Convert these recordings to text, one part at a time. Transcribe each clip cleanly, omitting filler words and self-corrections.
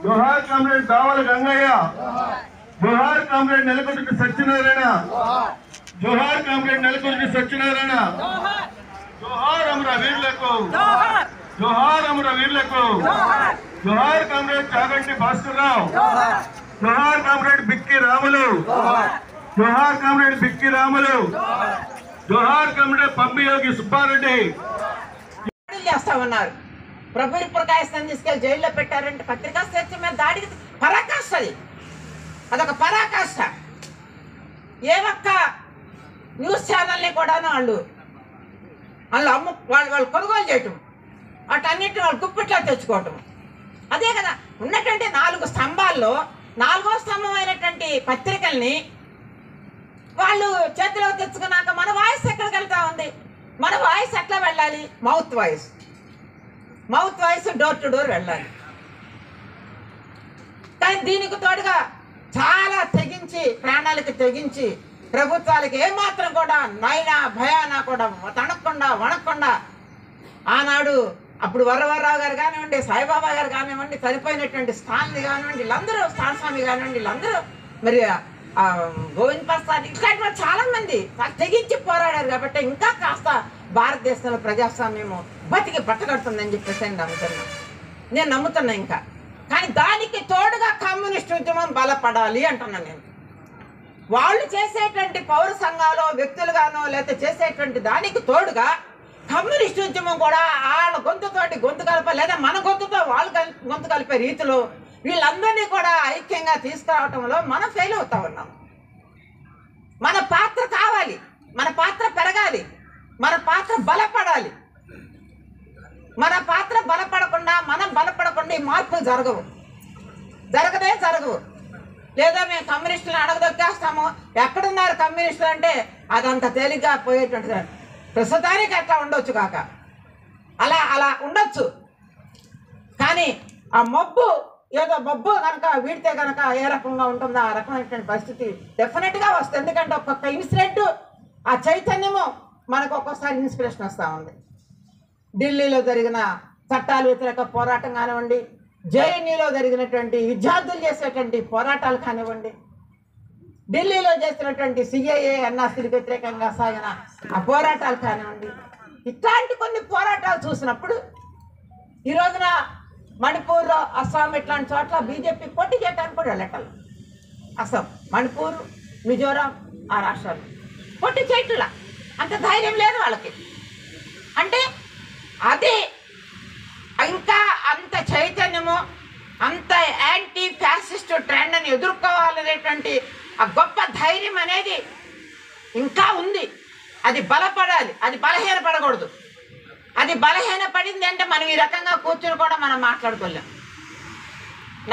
జోహార్ comrade Davala Gangaiah, జోహార్ comrade Nelakonda Satyanarayana, జోహార్ comrade Nelakonda Satyanarayana, జోహార్ అమర వీరులకు, జోహార్ అమర వీరులకు, జోహార్ కామ్రేడ్ చాగంటి భాస్కర్ రావు, జోహార్ కామ్రేడ్ బిక్కి రాములు, జోహార్ కామ్రేడ్ బిక్కి రాములు, జోహార్ కామ్రేడ్ పంపి యోగి సుబ్బారెడ్డి. చేస్తా ఉన్నారు. ప్రభుత్వ ప్రకాశం తీసుకెళ్లి జైల్లో పెట్టారంటే పత్రికా స్వేచ్ఛ మీద దాడికి పరాకాష్ట. అదొక పరాకాష్ట. ఏ ఒక్క న్యూస్ ఛానల్ని కూడాను వాళ్ళు వాళ్ళు కొనుగోలు చేయటం, వాటన్నిటిని వాళ్ళు గుప్పిట్లో తెచ్చుకోవటం. అదే కదా ఉన్నటువంటి 4 స్తంభాల్లో 4వ స్తంభం అయినటువంటి పత్రికల్ని వాళ్ళు చేతిలో తెచ్చుకున్నాక మన వాయిస్ ఎక్కడికి వెళ్తా ఉంది? మన వాయిస్ ఎట్లా వెళ్ళాలి? Mouth voice door to door వెళ్ళాలి. కానీ దీనికి తోడుగా చాలా తెగించి, ప్రాణాలకి తెగించి, ప్రభుత్వాలకి ఏమాత్రం కూడా నైనా భయానా కూడా వణక్కుండా ఆనాడు అప్పుడు వరవరరావు గారు కానివ్వండి, సాయిబాబా గారు కానివ్వండి, చనిపోయినటువంటి స్థాన్ని కానివ్వండి, వీళ్ళందరూ స్థానస్వామి కానివ్వండి, వీళ్ళందరూ మరి గోవింద్ ప్రసాద్ ఇట్లాంటి వాళ్ళు చాలా మంది తెగించి పోరాడారు. కాబట్టి ఇంకా కాస్త భారతదేశంలో ప్రజాస్వామ్యము బతికి బట్టగడుతుందని చెప్పేసి నేను నమ్ముతున్నా ఇంకా. కానీ దానికి తోడుగా కమ్యూనిస్ట్ ఉద్యమం బలపడాలి అంటున్నాను నేను. వాళ్ళు చేసేటువంటి పౌర సంఘాలు వ్యక్తులుగానో లేకపోతే చేసేటువంటి దానికి తోడుగా కమ్యూనిస్ట్ ఉద్యమం కూడా వాళ్ళ గొంతుతోటి గొంతు కలపాలి, లేదా మన గొంతుతో వాళ్ళు గొంతు కలిపే రీతిలో వీళ్ళందరినీ కూడా ఐక్యంగా తీసుకురావటంలో మనం ఫెయిల్ అవుతా ఉన్నాం. మన పాత్ర కావాలి, మన పాత్ర పెరగాలి, మన పాత్ర బలపడాలి. మన పాత్ర బలపడకుండా, మనం బలపడకుండా ఈ మార్పులు జరగవు. లేదా మేము కమ్యూనిస్టులను అడగదొక్కేస్తాము, ఎక్కడున్నారు కమ్యూనిస్టులు అంటే అదంత తేలిగ్గా పోయేటువంటి ప్రస్తుతానికి అట్లా ఉండొచ్చు కాక, అలా ఉండొచ్చు. కానీ ఆ మబ్బు కనుక వీడితే కనుక ఏ రకంగా ఉంటుందో ఆ రకమైనటువంటి పరిస్థితి డెఫినెట్గా వస్తుంది. ఎందుకంటే ఒక్కొక్క ఇన్సిడెంట్, ఆ చైతన్యము మనకు ఒక్కొక్కసారి ఇన్స్పిరేషన్ వస్తూ ఉంది. ఢిల్లీలో జరిగిన చట్టాల వ్యతిరేక పోరాటం కానివ్వండి, జేఎన్యూలో జరిగినటువంటి విద్యార్థులు చేసేటువంటి పోరాటాలు కానివ్వండి, ఢిల్లీలో చేసినటువంటి సిఏఏ ఎన్ఆర్సీలకు వ్యతిరేకంగా సాగిన ఆ పోరాటాలు కానివ్వండి, ఇట్లాంటి కొన్ని పోరాటాలు చూసినప్పుడు ఈ రోజున మణిపూర్లో, అస్సాం ఇట్లాంటి చోట్ల బీజేపీ పోటీ చేయడానికి కూడా వెళ్ళటం. అస్సాం, మణిపూర్, మిజోరాం ఆ రాష్ట్రాలు పోటీ చేయట్లా, అంత ధైర్యం లేదు వాళ్ళకి. అంటే అది ఇంకా అంత చైతన్యము, అంత యాంటీ ఫ్యాసిస్ట్ ట్రెండ్ అని ఎదుర్కోవాలనేటువంటి ఆ గొప్ప ధైర్యం అనేది ఇంకా ఉంది. అది బలపడాలి, అది బలహీనపడకూడదు. అది బలహీనపడింది అంటే మనం ఈ రకంగా కూర్చుని కూడా మనం మాట్లాడుకోలేం.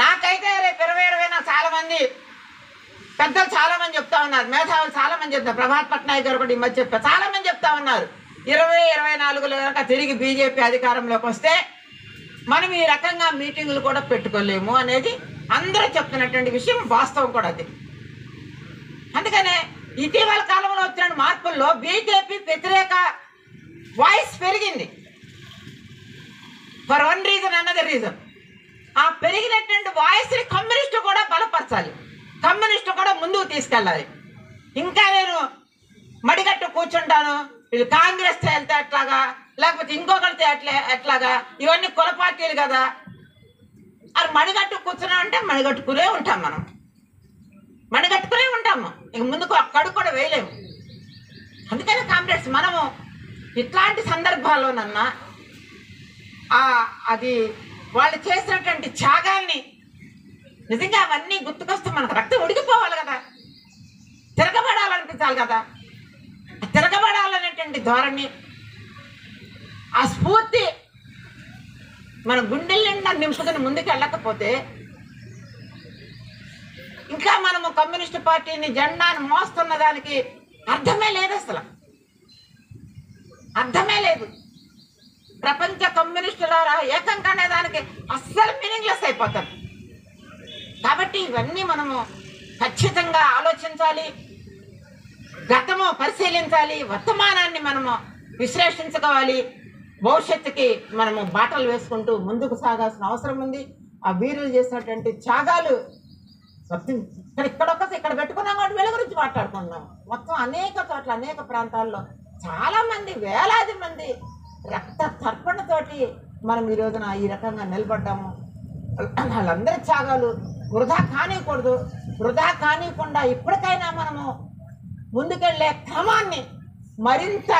నాకైతే రేపు 2020 చాలామంది పెద్దలు చాలామంది చెప్తా ఉన్నారు, మేధావులు చాలామంది చెప్తారు. ప్రభాత్ పట్నాయక్ గారు కూడా ఈ మధ్య చాలామంది చెప్తా ఉన్నారు, 2024లో కనుక తిరిగి బీజేపీ అధికారంలోకి వస్తే మనం ఈ రకంగా మీటింగులు కూడా పెట్టుకోలేము అనేది అందరూ చెప్తున్నటువంటి విషయం, వాస్తవం కూడా అది. అందుకనే ఇటీవల కాలంలో వచ్చిన మార్పుల్లో బీజేపీ వ్యతిరేక వాయిస్ పెరిగింది. ఫర్ వన్ రీజన్ అన్నది రీజన్. ఆ పెరిగినటువంటి వాయిస్ని కమ్యూనిస్టు కూడా బలపరచాలి, కమ్యూనిస్టు కూడా ముందుకు తీసుకెళ్ళాలి. ఇంకా నేను మడిగట్టు కూర్చుంటాను, ఇది కాంగ్రెస్ వెళ్తే ఎట్లాగా, లేకపోతే ఇంకొకరితో ఎట్లాగా, ఇవన్నీ కుల పార్టీలు కదా, అది మడిగట్టు కూర్చున్నామంటే మడిగట్టుకునే ఉంటాం, మనం మడిగట్టుకునే ఉంటాము. ఇంక ముందుకు అక్కడు కూడా వేయలేము. అందుకని కాంగ్రెస్ మనము ఇట్లాంటి సందర్భాల్లోనన్నా అది వాళ్ళు చేసినటువంటి త్యాగాల్ని నిజంగా అవన్నీ గుర్తుకొస్తే మనకు రక్తం ఉడికిపోవాలి కదా, తిరగబడాలనిపించాలి కదా. తిరగబడాలనేటువంటి ధోరణి, ఆ స్ఫూర్తి మన గుండెల నిండా నింపుకుని ముందుకు వెళ్ళకపోతే ఇంకా మనము కమ్యూనిస్ట్ పార్టీని జెండాను మోస్తున్న దానికి అర్థమే లేదు, అసలు అర్థమే లేదు. ప్రపంచ కమ్యూనిస్టుల ఏకంగా అనే దానికి అస్సలు మీనింగ్లెస్ అయిపోతారు. కాబట్టి ఇవన్నీ మనము ఖచ్చితంగా ఆలోచించాలి, గతము పరిశీలించాలి, వర్తమానాన్ని మనము విశ్లేషించుకోవాలి. భవిష్యత్తుకి మనము బాటలు వేసుకుంటూ ముందుకు సాగాల్సిన అవసరం ఉంది. ఆ వీరులు చేసినటువంటి త్యాగాలు ఇక్కడ పెట్టుకున్నాం కాబట్టి వీళ్ళ గురించి మాట్లాడుకున్నాం. మొత్తం అనేక చోట్ల అనేక ప్రాంతాల్లో చాలామంది వేలాది మంది రక్త తర్పణతోటి మనం ఈ రోజున ఈ రకంగా నిలబడ్డాము. వాళ్ళందరి త్యాగాలు వృధా కానివ్వకూడదు. వృధా కానివ్వకుండా ఇప్పటికైనా మనము ముందుకెళ్ళే క్రమాన్ని మరింత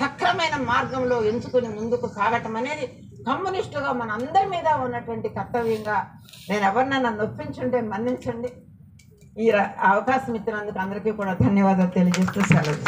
సక్రమైన మార్గంలో ఎంచుకుని ముందుకు సాగటం అనేది కమ్యూనిస్టుగా మన అందరి మీద ఉన్నటువంటి కర్తవ్యంగా నేను ఎవరినైనా నొప్పించుంటే మన్నించండి. ఈ అవకాశం ఇచ్చినందుకు అందరికీ కూడా ధన్యవాదాలు తెలియజేస్తూ సెలవు.